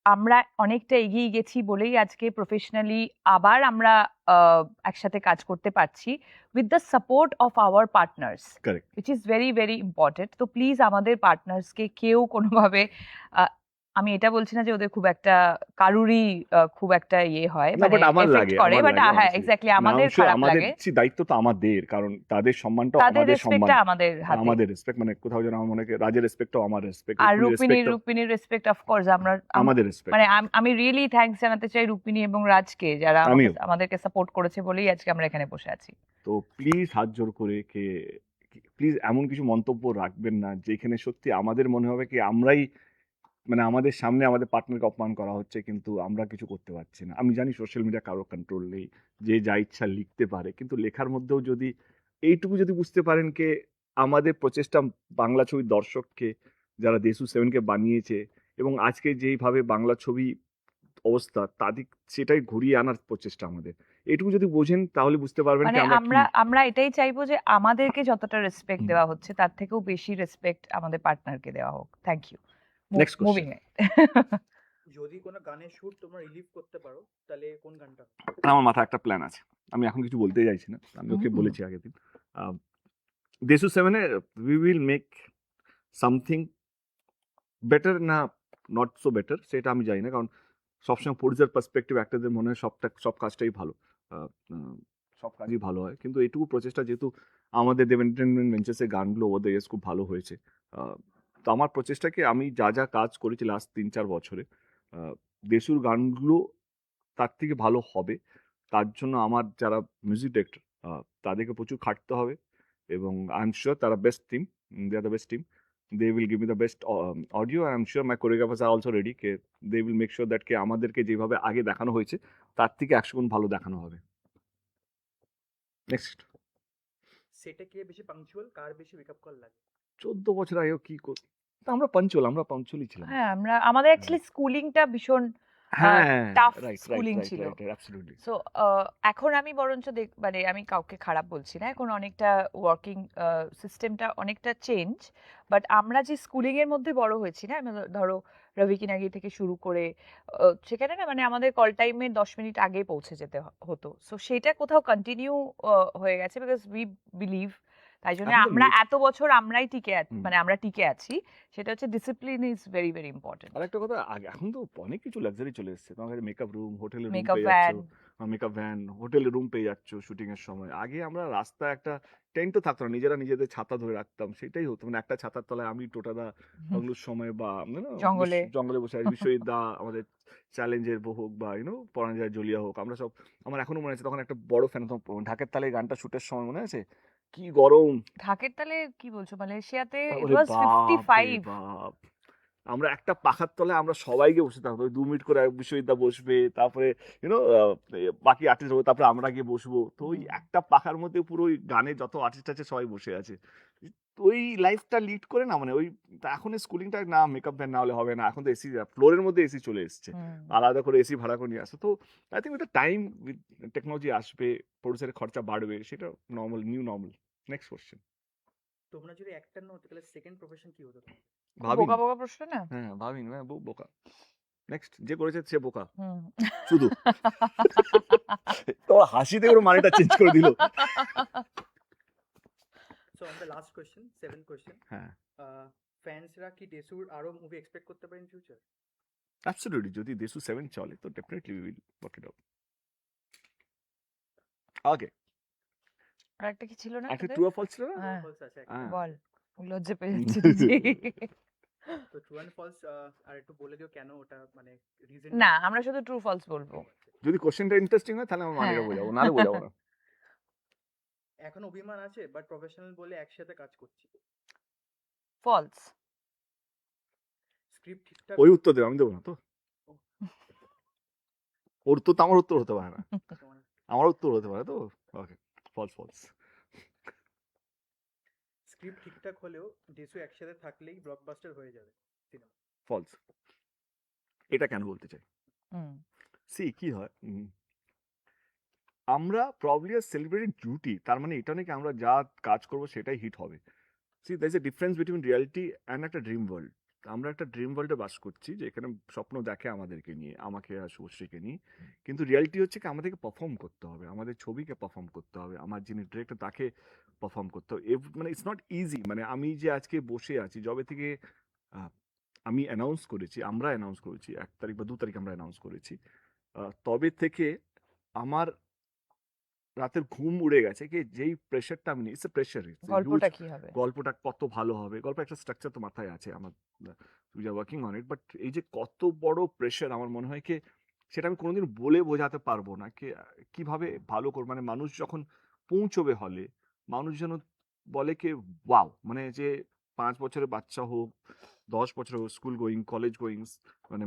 আমরা অনেকটা এগিয়ে গেছি বলেই আজকে প্রফেশনালি আবার আমরা একসাথে কাজ করতে পারছি with the support of our partners, correct. Which is very very important. তো প্লিজ আমাদের পার্টনার্সকে কেউ কোনোভাবে, আমি এটা বলছি না যে ওদের খুব একটা কারুরই খুব একটা ইয়ে হয়, না, মানে বাট আমার এফেক্ট লাগে, করে, আমার বাট লাগে হ্যাঁ honestly। এক্স্যাক্টলি না, আমাদের I'm sure খারাপ আমাদের লাগে। দায়িত্ব তো আমাদের, কারণ তাদের সম্মানটাও তাদের আমাদের সম্মান, রেসপেক্টটা আমাদের হাতে। আমাদের রেসপেক্ট, মানে কোথাও যেন আমার মনে হয় রাজের রেসপেক্টও আমার রেসপেক্ট, আর রুপিনীর রেসপেক্ট অফকোর্স আমরা আমাদের রেসপেক্ট। মানে আমি রিয়েলি থ্যাঙ্কস জানাতে চাই রুপিনী এবং রাজকে, যারা আমিও। আমাদেরকে সাপোর্ট করেছে বলেই আজকে আমরা এখানে বসে আছি। তো প্লিজ হাত জোর করে প্লিজ এমন কিছু মন্তব্য রাখবেন না যেখানে সত্যি আমাদের মনে হবে কি আমরাই, মানে আমাদের সামনে আমাদের পার্টনারকে অপমান করা হচ্ছে, কিন্তু আমরা কিছু করতে পারছি না। আমি জানি সোশ্যাল মিডিয়া কারো কন্ট্রোল নেই, যে যা ইচ্ছা লিখতে পারে, কিন্তু লেখার মধ্যেও যদি এইটুকু যদি বুঝতে পারেন কে আমাদের প্রচেষ্টা বাংলা ছবির দর্শককে, যারা দেশু সেভেনকে বানিয়েছে এবং আজকে যেইভাবে বাংলা ছবি অবস্থা, তাদের সেটাই ঘুরিয়ে আনার প্রচেষ্টা আমাদের, এটুকু যদি বোঝেন তাহলে বুঝতে পারবেন মানে কি আমরা আমরা এটাই চাইবো যে আমাদেরকে যতটা রেসপেক্ট হুম। দেওয়া হচ্ছে তার থেকেও বেশি রেসপেক্ট আমাদের পার্টনারকে দেওয়া হোক। Thank you. Next question. Moving যদি কোনো গানের শুট তোমরা রিলিভ করতে পারো তাহলে কোন গানটা? আমার মাথায় একটা প্ল্যান আছে, আমি এখন কিছু বলতে চাইছি না, আমি ওকে হুম। বলেছি আগের দিন। দেশু সেভেনে we will make something better, না নট সো বেটার সেটা আমি জানি না, কারণ সবসময় প্রডিউসার পার্সপেক্টিভ অ্যাক্টরদের মনে হয় সব কাজটাই ভালো, সব কাজই ভালো হয়, কিন্তু এইটুকু প্রচেষ্টা, যেহেতু আমাদের দেব এন্টারটেনমেন্ট ভেঞ্চার্সের গানগুলো ওভার দ্য ইয়ার্স খুব ভালো হয়েছে, তো আমার প্রচেষ্টাকে আমি যা কাজ করেছি লাস্ট 3-4 বছরে, দেশুর গানগুলো তার থেকে ভালো হবে, তার জন্য আমার যারা মিউজিক ডিরেক্টর তাদেরকে প্রচুর খাটতে হবে, এবং আই এম শিওর তারা best team, they are the best team, they will give me the best audio, I am sure my choreographers are also ready, কে they will make sure that কে আমাদেরকে যেভাবে আগে দেখানো হয়েছে তার থেকে 100 গুণ ভালো দেখানো হবে। নেক্সট। সেটা কে বেশি পাংচুয়াল, কার বেশি মেকআপ কল লাগে? 14 বছর আগেও কি করত, আমরা পাঞ্চুয়ালি ছিলাম। হ্যাঁ, আমাদের অ্যাকচুয়ালি স্কুলিংটা ভীষণ হ্যাঁ tough রাইট schooling রাইট ছিল। রাইট অ্যাবসলিউটলি সো এখন আমি বরঞ্চ মানে আমি কাউকে খারাপ বলছি না, এখন অনেকটা ওয়ার্কিং সিস্টেমটা অনেকটা চেঞ্জ, বাট আমরা যে স্কুলিং এর মধ্যে বড় হয়েছি না, ধরো রবি কিনাগি থেকে শুরু করে সেখানে না মানে আমাদের কল টাইমের 10 মিনিট আগে পৌঁছে যেতে হতো, সো সেটা কোথাও কন্টিনিউ হয়ে গেছে বিকজ উই বিলিভ, তাই জন্য এখন তো আমরা এত বছর আমরাই হুম। মানে আমরা টিকে আছি, সেটা হচ্ছে discipline is very very important. আর একটা কথা এখন তো অনেক কিছু লাক্সারি চলে এসেছে, তোমার কাছে মেকআপ রুম, হোটেলে রুম মেকআপ পেয়ে ভ্যান, যাচ্ছ, মেকআপ ভ্যান, হোটেলে রুম পেয়ে যাচ্ছ শুটিং এর সময়। আগে আমরা রাস্তায় একটা টেন্টও থাকতো না, নিজেরা নিজেদের ছাতা ধরে রাখতাম, সেটাই হতো, মানে একটা ছাতার তলায় আমি টোটাদা বাংলোর সময় বা জঙ্গলে। জঙ্গলে বসে আছি, বিশ্বজিৎ দা আমাদের চ্যালেঞ্জের হোক বা পরাঞ্জয় জলিয়া হোক, আমরা সব, আমার এখনো মনে আছে তখন একটা বড় ফ্যান, ঢাকের তালে গানটা শুটের সময় মনে আছে কি গরম। ঢাকের তালে কি বলছো, মালয়েশিয়াতে ইট ওরে ওয়াজ বাপ রে 55। বাপ, আমরা একটা পাখার তলায় আমরা সবাইকে বসে থাকবো, 2 মিনিট করে বিশ্বজিৎদা বসবে, তারপরে বাকি আর্টিস্ট হবে, তারপরে আমরা গিয়ে বসবো, তো ওই একটা পাখার মধ্যে পুরো ওই গানে যত আর্টিস্ট আছে সবাই বসে আছে। তো ওই লাইফটা লিড করে না, মানে ওই তা এখন স্কুলিংটা না মেকআপ ভ্যান না হলে হবে না, এখন তো এসি ফ্লোরের মধ্যে এসি চলে এসছে, আলাদা করে এসি ভাড়া করে নিয়ে আসে। তো আই থিঙ্ক ওইটা টাইম উইথ টেকনোলজি আসবে, প্রডিউসারের খরচা বাড়বে, সেটা normal, new normal. Next question. তোমরা যদি অ্যাক্টর নও তাহলে সেকেন্ড প্রফেশন কি হতো তোমার? ভাবিনি, বোকা বোকা প্রশ্ন না। হ্যাঁ ভাবিনি, হ্যাঁ বোকা। নেক্সট, যে করেছে সে বোকা হুম। শুধু। তো হাসিতে ওর মানেটা চেঞ্জ করে দিল। So on the last question, 7th question, হ্যাঁ ফ্যান্সরা কি ডেসুর আরো মুভি এক্সপেক্ট করতে পারে ইন ফিউচার? অ্যাবসলিউটলি, যদি দেশু 7 চলে তো definitely we will work it out. Okay, আর একটা কি ছিল না একটা তোদের? ট্রু অর ফলস ছিল না? হ্যাঁ, ফলস আছে একটা। হ্যাঁ। বল, লজ্জা পেয়ে যাচ্ছে বুঝি। তো ট্রু অ্যান্ড ফলস আর একটু বলে দিও কেন ওটা, মানে রিজন। না, আমরা শুধু ট্রু ফলস বলবো। যদি কোশ্চেনটা ইন্টারেস্টিং হয় তাহলে আমার মানেটা হ্যাঁ। বোঝাবো, নাহলে বোঝাবো না। এখন অভিমান আছে বাট প্রফেশনাল বলে একসাথে কাজ করছি। ফলস। স্ক্রিপ্ট ঠিকঠাক ওই উত্তর দেবো, আমি দেবো না তো, ওর তো আমার উত্তর হতে পারে না, তোমার আমার উত্তর হতে পারে তো। ওকে, ফলস ফলস। স্ক্রিপ্ট ঠিকঠাক হলেও ডেসু একসাথে থাকলেই ব্লকবাস্টার হয়ে যাবে সিনেমা। ফলস। এটা কেন বলতে চাই, হুম। সি কি হয়, আমরা প্রবলি আর সেলিব্রেটেড ডিউটি, তার মানে এটা নাকি আমরা যা কাজ করবো সেটাই হিট হবে। See there is a difference between reality and একটা ড্রিম ওয়ার্ল্ড। আমরা একটা ড্রিম ওয়ার্ল্ডে বাস করছি, যে এখানে স্বপ্ন দেখে আমাদেরকে নিয়ে, আমাকে আর শুভশ্রীকে নিয়ে, কিন্তু রিয়ালিটি হচ্ছে কি আমাদেরকে পারফর্ম করতে হবে, আমাদের ছবিকে পারফর্ম করতে হবে, আমার যিনি ডিরেক্টর তাকে পারফর্ম করতে হবে, মানে ইটস নট ইজি। মানে আমি যে আজকে বসে আছি, যবে থেকে আমি অ্যানাউন্স করেছি, আমরা অ্যানাউন্স করেছি 1 তারিখ বা 2 তারিখ আমরা অ্যানাউন্স করেছি, তবে থেকে আমার রাতের ঘুম উড়ে গেছে, কি যেই প্রেশারটা আমি নিই, ইটস এ প্রেশার। গল্পটা কি হবে? গল্পটা কত ভালো হবে, গল্প একটা স্ট্রাকচার তো মাথায় আছে আমার, we are working on it, but এই যে কত বড় প্রেশার, আমার মনে হয় কি সেটা আমি কোনোদিন বলে বোঝাতে পারবো না, কি কিভাবে ভালো করবো। মানে মানুষ যখন পৌঁছবে হলে, মানুষ যেন বলে কি ওয়াও, মানে যে 5 বছরের বাচ্চা হোক, 10 বছর হোক, স্কুল গোয়িং, কলেজ গোয়িং, মানে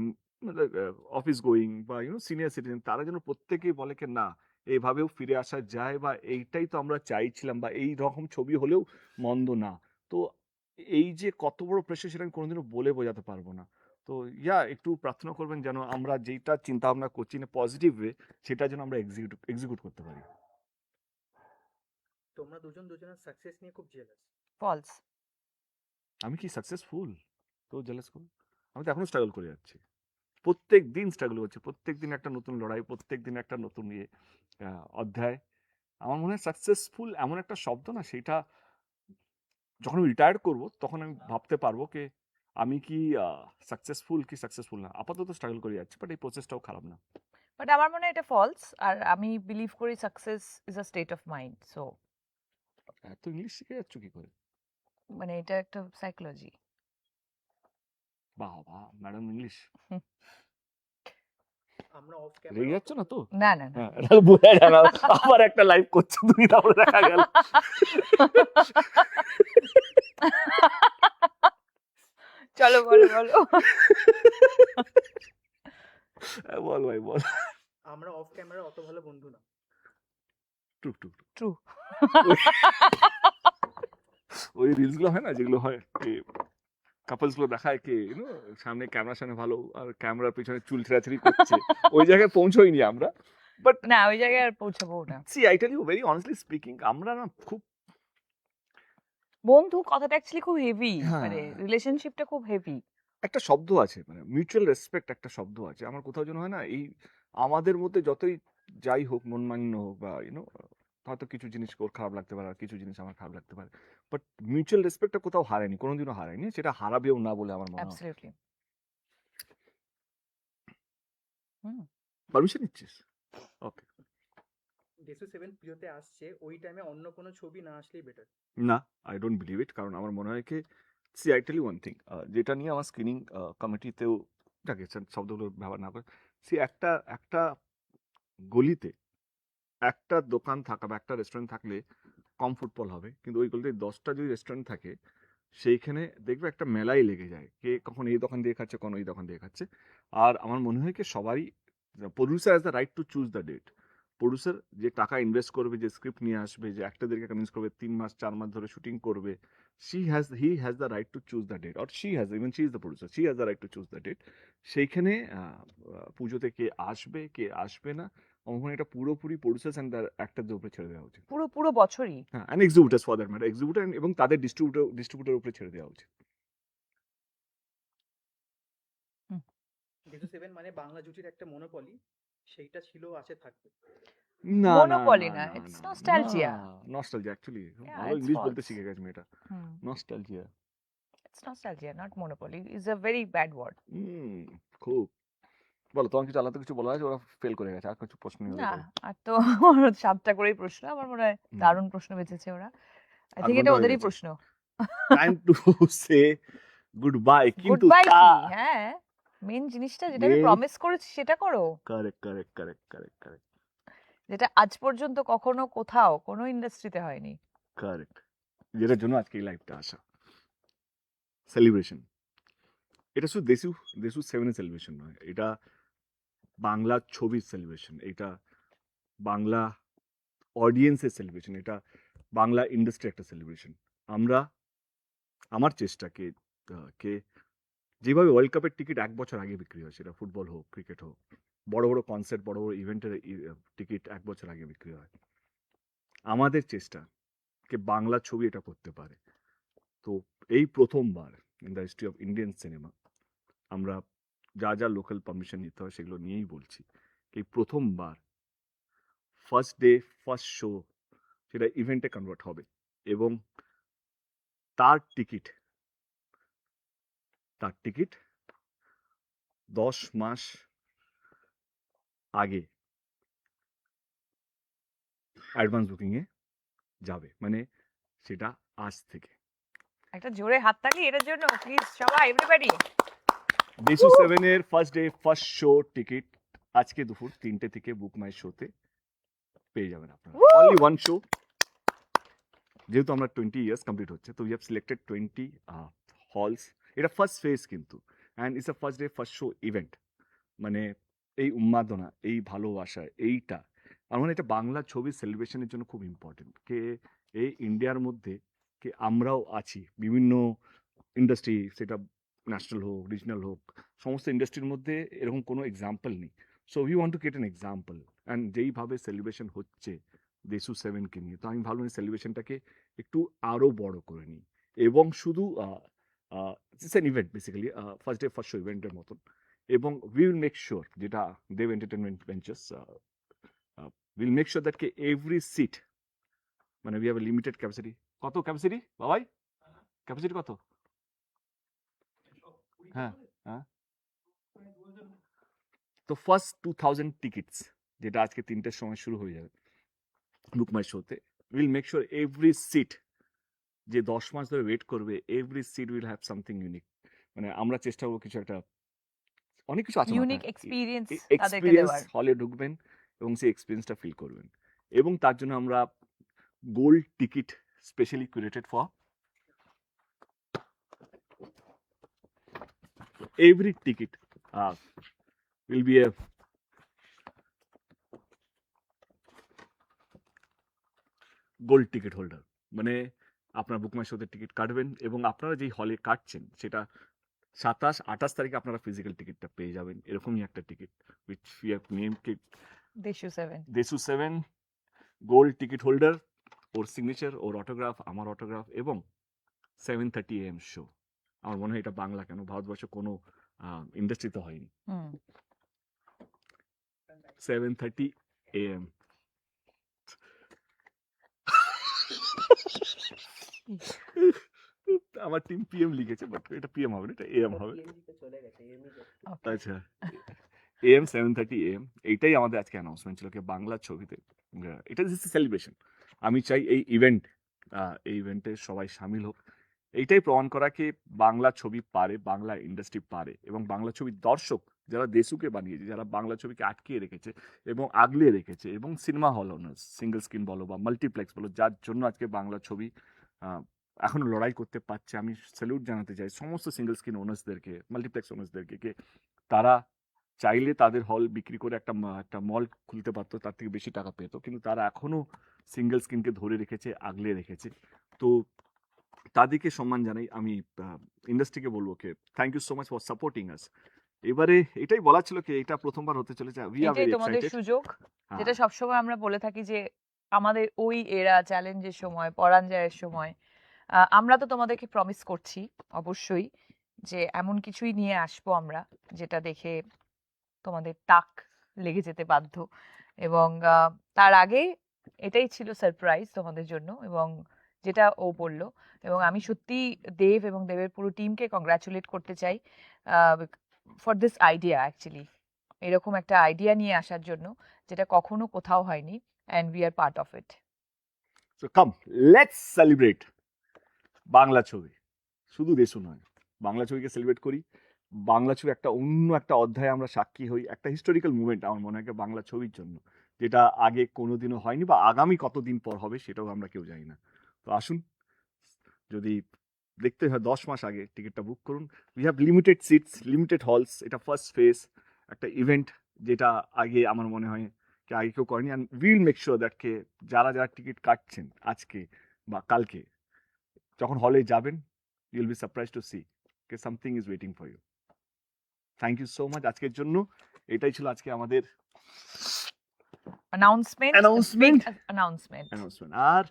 অফিস গোয়িং বা সিনিয়র সিটিজেন, তারা যেন প্রত্যেকেই বলে কি না এভাবেও ফিরে আসা যায়, বা এইটাই তো আমরা চাইছিলাম, বা এই রকম ছবি হলেও মন্দ না। তো এই যে কত বড় প্রেশার, সেটা আমি কোনোদিনও বলে বোঝাতে পারবো না। তো একটু প্রার্থনা করবেন যেন আমরা যেটা চিন্তা ভাবনা করছি না পজিটিভ ওয়ে, সেটা যেন আমরা এক্সিকিউট করতে পারি। তোমরা দুজন দুজনের সাকসেস নিয়ে খুব জেলাস। ফলস। আমি কি সাকসেসফুল তো জেলাস করব? আমি তো এখনো স্ট্রাগল করে যাচ্ছি, প্রত্যেক দিন স্ট্রাগল করছি, প্রত্যেক দিন একটা নতুন লড়াই, প্রত্যেক দিন একটা নতুন অধ্যায়। আমার মনে হয় সাকসেসফুল এমন একটা শব্দ না, সেটা যখন আমি রিটায়ার করবো তখন আমি ভাবতে পারবো যে আমি কি সাকসেসফুল না। আপাতত স্ট্রাগল করে যাচ্ছি, বাট এই প্রসেসটাও খারাপ না। বাট আমার মনে হয় এটা ফলস, আর আমি বিলিভ করি success is a state of mind. So এত ইংলিশ শিখে যাচ্ছ কি করে? মানে এটা একটা সাইকোলজি। বাহ বাহ ম্যাডাম, ইংলিশ আমরা অফ রেগে ক্যামেরা যাচ্ছ না তো? না না না। হ্যাঁ, এটা বোঝা যায় না, আবার একটা লাইভ করছো তুমি, তারপরে দেখা গেল। চলো বলো বলো। বল ভাই বল। আমরা অফ ক্যামেরা অত ভালো বন্ধু না। টুক টুক টুক। ট্রু। ওই রিলস গুলো হয় না, যেগুলো হয় কাপলস গুলো দেখায় কি ইউনো সামনে ক্যামেরার সামনে ভালো আর ক্যামেরার পিছনে চুল ছেঁড়াছেড়ি করছে ওই জায়গায় পৌঁছইনি আমরা বাট না ওই জায়গায় আর পৌঁছাবো না। See I tell you very honestly speaking আমরা না খুব বন্ধু কথাটা অ্যাকচুয়ালি খুব হেভি, হ্যাঁ। মানে রিলেশনশিপটা খুব হেভি। একটা শব্দ আছে মানে মিউচুয়াল রেসপেক্ট একটা শব্দ আছে আমার কোথাও যেন হয় না এই আমাদের মধ্যে যতই যাই হোক মনমান্য হোক বা ইউনো হয়তো কিছু জিনিস ওর খারাপ লাগতে পারে আর কিছু জিনিস আমার খারাপ লাগতে পারে বাট মিউচুয়াল রেসপেক্টটা কোথাও হারায়নি কোনোদিনও হারায়নি সেটা হারাবেও না বলে আমার মনে হয় অ্যাবসলিউটলি। হুম। পারমিশন নিচ্ছিস ওকে ডেসু 7 প্রিয়তে আসছে, ওই টাইমে অন্য কোনো ছবি না আসলেই বেটার। না আই ডোন্ট বিলিভ ইট কারণ আমার মনে হয় কি see I tell you one thing যেটা নিয়ে আমার স্ক্রিনিং কমিটিতেও যাকে শব্দগুলো ব্যবহার না করে সি একটা একটা গলিতে একটা দোকান থাকা বা একটা রেস্টুরেন্ট থাকলে কম ফুটফল হবে কিন্তু ওই গলিতে 10টা যদি রেস্টুরেন্ট থাকে সেইখানে দেখবে একটা মেলাই লেগে যায় কে কখন এই দোকান দিয়ে খাচ্ছে কখন ওই দোকান দিয়ে খাচ্ছে আর আমার মনে হয় কি সবারই producer has the right to choose the date producer যে টাকা ইনভেস্ট করবে যে স্ক্রিপ্ট নিয়ে আসবে যে অ্যাক্টরদেরকে কনভিন্স করবে 3 মাস 4 মাস ধরে শুটিং করবে he has the right to choose the date or she is the producer she has the right to choose the date সেইখানে পুজোতে কে আসবে না আমার মনে হয় এটা পুরোপুরি প্রডিউসার্স অ্যান্ড অ্যাক্টরদের উপরে ছেড়ে দেওয়া উচিত পুরো পুরো বছরই। হ্যাঁ অ্যান্ড এক্সিবিউটার্স ফর দ্যাট ম্যাটার এক্সিবিউটার এবং তাদের ডিস্ট্রিবিউটার উপরে ছেড়ে দেওয়া উচিত ডেসু 7 মানে বাংলা জুটির একটা মনোপলি, সেইটা ছিল, আছে, থাকবে। না Monopoly না, it's nostalgia. Nostalgia actually Yeah, ভালো it's ইংলিশ বলতে false. শিখে গেছে মেয়েটা হুম। Nostalgia It's nostalgia, not monopoly. It's a very bad word. খুব বলো তোমার কিছু আলাদা কিছু বলা আছে ওরা ফেল করে গেছে আর কিছু প্রশ্ন নেই ওদের না, করে। আর তো 7টা করেই প্রশ্ন। আমার মনে হয় হুম। দারুণ প্রশ্ন বেঁচেছে ওরা। আই আধ থিংক ঘন্টা এটা হয়ে ওদেরই গেছে। প্রশ্ন। Time to say good bye good কিন্তু বাই কি? হ্যাঁ, মেন জিনিসটা যেটা আমি Main- প্রমিস করেছি সেটা করো। কারেক্ট যেটা আজ পর্যন্ত কখনো কোথাও কোনো ইন্ডাস্ট্রিতে হয়নি। কারেক্ট যেটার জন্য আজকে এই লাইভটা আসা সেলিব্রেশন এটা শুধু দেশু 7 সেলিব্রেশন নয় এটা বাংলা ছবির সেলিব্রেশন এটা বাংলা অডিয়েন্সের সেলিব্রেশন এটা বাংলা ইন্ডাস্ট্রি একটা সেলিব্রেশন আমরা আমার চেষ্টা কে যেভাবে ওয়ার্ল্ড কাপের টিকিট 1 বছর আগে বিক্রি হয় সেটা ফুটবল হোক ক্রিকেট হোক বড় বড় কনসার্ট বড় বড় ইভেন্টের টিকিট 1 বছর আগে বিক্রি হয় আমাদের চেষ্টা কে বাংলা ছবি এটা করতে পারে তো এই প্রথমবার in the history of Indian cinema আমরা যা লোকাল পারমিশন নিতে হয় সেগুলো নিয়েই বলছি এই প্রথমবার ফার্স্ট ডে ফার্স্ট শো সেটা ইভেন্টে কনভার্ট হবে এবং তার টিকিট 10 মাস আগে অ্যাডভান্স বুকিংয়ে যাবে মানে সেটা আজ থেকে একটা জোরে হাততালি এটার জন্য প্লিজ সবাই এভরিবডি। দেশু 7 এর first day first show ticket আজকে দুপুর 3টে থেকে বুক মাই শোতে পেয়ে যাবেন আপনারা Woo! অনলি ওয়ান শো যেহেতু আমরা 20 ইয়ার্স কমপ্লিট হচ্ছে তো উই হ্যাভ সিলেক্টেড 20 হলস এটা ফার্স্ট ফেজ কিন্তু and it's a first day first show event মানে এই উন্মাদনা এই ভালোবাসা এইটা আমার মনে হয় এটা বাংলা ছবির সেলিব্রেশনের জন্য খুব ইম্পর্টেন্ট কে এই ইন্ডিয়ার মধ্যে কে আমরাও আছি বিভিন্ন ইন্ডাস্ট্রি সেটা ন্যাশনাল হোক রিজনাল হোক সমস্ত ইন্ডাস্ট্রির মধ্যে এরকম কোনো এক্সাম্পল নেই so we want to get an example and যেইভাবে সেলিব্রেশন হচ্ছে দেশু 7কে নিয়ে তো আমি ভাবলাম এই সেলিব্রেশনটাকে একটু আরও বড় করে নিই এবং শুধু it's an event basically first day first show ইভেন্টের মতন এবং উই উইল মেক শিওর যেটা Dev entertainment ventures will make sure that কে এভরি সিট মানে we have a limited capacity কত ক্যাপাসিটি বাবাই ক্যাপাসিটি কত হ্যাঁ তো ফার্স্ট 2000 টিকিটস যেটা আজকে 3টের সময় শুরু হয়ে যাবে বুক মাই শোতে will make sure every seat যে 10 মাস ধরে ওয়েট করবে every seat will have something unique মানে আমরা চেষ্টা করবো কিছু একটা অনেক কিছু আছে ইউনিক এক্সপিরিয়েন্স তাদেরকে এক্সপিরিয়েন্স দেওয়ার। হলে ঢুকবেন এবং সেই এক্সপিরিয়েন্সটা ফিল করবেন এবং তার জন্য আমরা gold ticket specially curated for every ticket will be a gold ticket holder মানে আপনার বুক মাই শোতে টিকিট কাটবেন এবং আপনারা যেই হলে কাটছেন সেটা 27-28 তারিখে আপনারা ফিজিক্যাল টিকিটটা পেয়ে যাবেন। এরকমই একটা ticket which we have named it Deshu 7। Deshu 7 gold ticket holder, ওর সিগনেচার, ওর অটোগ্রাফ, আমার অটোগ্রাফ এবং 7:30 AM শো। আমার মনে হয় এটা বাংলা কেন, ভারতবর্ষ কোনো ইন্ডাস্ট্রিতে হয়নি। 7:30 AM আমার টিম PM লিখেছে, বাট এটা PM হবে না, এটা AM হবে। চলে গেছে এমনি আচ্ছা, AM 7:30 AM এইটাই আমাদের আজকে অ্যানাউন্সমেন্ট ছিল কি বাংলা ছবিতে এটা দিস সেলিব্রেশন। আমি চাই এই ইভেন্টে সবাই সামিল হোক। এইটাই প্রমাণ করা কি বাংলা ছবি পারে, বাংলা ইন্ডাস্ট্রি পারে এবং বাংলা ছবির দর্শক যারা দেশুকে বানিয়েছে, যারা বাংলা ছবিকে আটকিয়ে রেখেছে এবং আগলে রেখেছে এবং cinema hall owners, single screen বলো বা মাল্টিপ্লেক্স বলো, যার জন্য আজকে বাংলা ছবি এখনো লড়াই করতে পারছে, আমি স্যালুট জানাতে চাই সমস্ত সিঙ্গেল স্ক্রিন ওনার্সদেরকে, মাল্টিপ্লেক্স ওনার্সদেরকে, কে তারা চাইলে তাদের হল বিক্রি করে একটা মল খুলতে পারতো, তার থেকে বেশি টাকা পেতো, কিন্তু তারা এখনো সিঙ্গেল স্ক্রিনকে ধরে রেখেছে, আগলে রেখেছে। তো তাদেরকে সম্মান জানাই। আমি ইন্ডাস্ট্রিকে বলবো কে thank you so much for supporting us. এবারে এটাই বলা ছিল কি এটা প্রথমবার হতে চলেছে, উই আর এটাই ভেরি তোমাদের এক্সাইটেড। সুযোগ, যেটা সবসময় আমরা বলে থাকি যে আমাদের ওই এরা চ্যালেঞ্জের সময়, পরাঞ্জয়ের সময় আমরা তো তোমাদেরকে প্রমিস করছি অবশ্যই যে এমন কিছুই নিয়ে আসবো আমরা যেটা দেখে তোমাদের তাক লেগে যেতে বাধ্য। এবং তার আগে এটাই ছিল সারপ্রাইজ তোমাদের জন্য, এবং যেটা ও বললো, এবং আমি সত্যি দেব এবং দেবের পুরো টিমকে কংগ্রাচুলেট করতে চাই ফর দিস আইডিয়া, অ্যাকচুয়ালি এরকম একটা আইডিয়া নিয়ে আসার জন্য যেটা কখনো কোথাও হয়নি, and we are part of it. So come let's celebrate Bangla ছবি, শুধু দেশু নয়, বাংলা ছবিকে সেলিব্রেট করি। বাংলা ছবি একটা অন্য একটা অধ্যায়ে আমরা সাক্ষী হই, একটা হিস্টোরিক্যাল মুভমেন্ট আমার মনে হয় বাংলা ছবির জন্য, যেটা আগে কোনোদিনও হয়নি বা আগামী কতদিন পর হবে সেটাও আমরা কেউ জানি না। তো আসুন, যদি দেখতে হয় 10 মাস আগে টিকিটটা বুক করুন। We have limited seats, limited halls, এটা ফার্স্ট ফেজ একটা ইভেন্ট, যেটা আগে আমার মনে হয় কি আগে কেউ করেনি। And will make sure that কে যারা যারা টিকিট কাটছেন আজকে বা কালকে যখন হলে যাবেন, you will be surprise to see কে something is waiting for you. Thank you so much আজকের জন্য। এটাই ছিল আজকে আমাদের অ্যানাউন্সমেন্ট। আর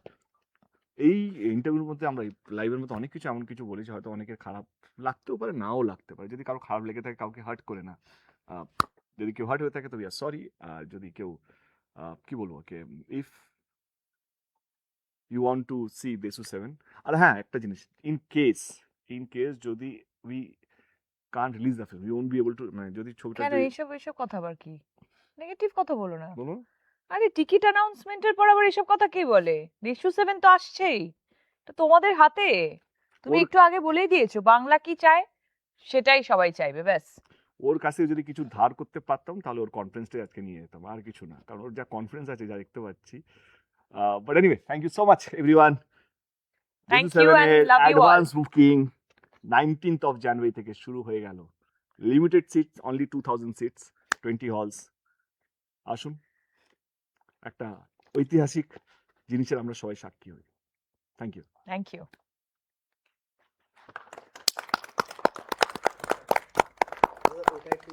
এই ইন্টারভিউর মধ্যে আমরা লাইভের মধ্যে অনেক কিছু এমন কিছু বলেছি, হয়তো অনেকের খারাপ লাগতেও পারে, নাও লাগতে পারে। যদি কারো খারাপ লেগে থাকে, কাউকে হার্ট করে না। যদি কেউ হার্ট হয়ে থাকে তো উই আর সরি। আর যদি কেউ কি বলবো কে if you want to see Deshu 7, আর হ্যাঁ একটা জিনিস, ইন কেস যদি we can't release the film, we won't be able to, মানে যদি ছবিটা কেন এইসব কথা আবার কি নেগেটিভ কথা বলো না। বলুন, আরে টিকিট অ্যানাউন্সমেন্টের পর আবার এসব কথা কে বলে? দেশু 7 তো আসছেই, তো তোমাদের হাতে। তুমি একটু আগে বলেই দিয়েছো বাংলা কি চায়, সেটাই সবাই চাইবে, ব্যাস। ওর কাছে যদি কিছু ধার করতে পারতাম তাহলে ওর কনফিডেন্সটাই আজকে নিয়ে যেতাম, আর কিছু না, কারণ ওর যা কনফিডেন্স আছে যা দেখতে পাচ্ছি। But anyway, thank you so much everyone. Thank you and love you all. Advance booking 19th of January থেকে শুরু হয়ে গেল। Limited seats, only 2000 seats, 20 halls. আসুন, একটা ঐতিহাসিক জিনিসের আমরা সবাই সাক্ষী হই। Thank you. Thank you. ওটা একটু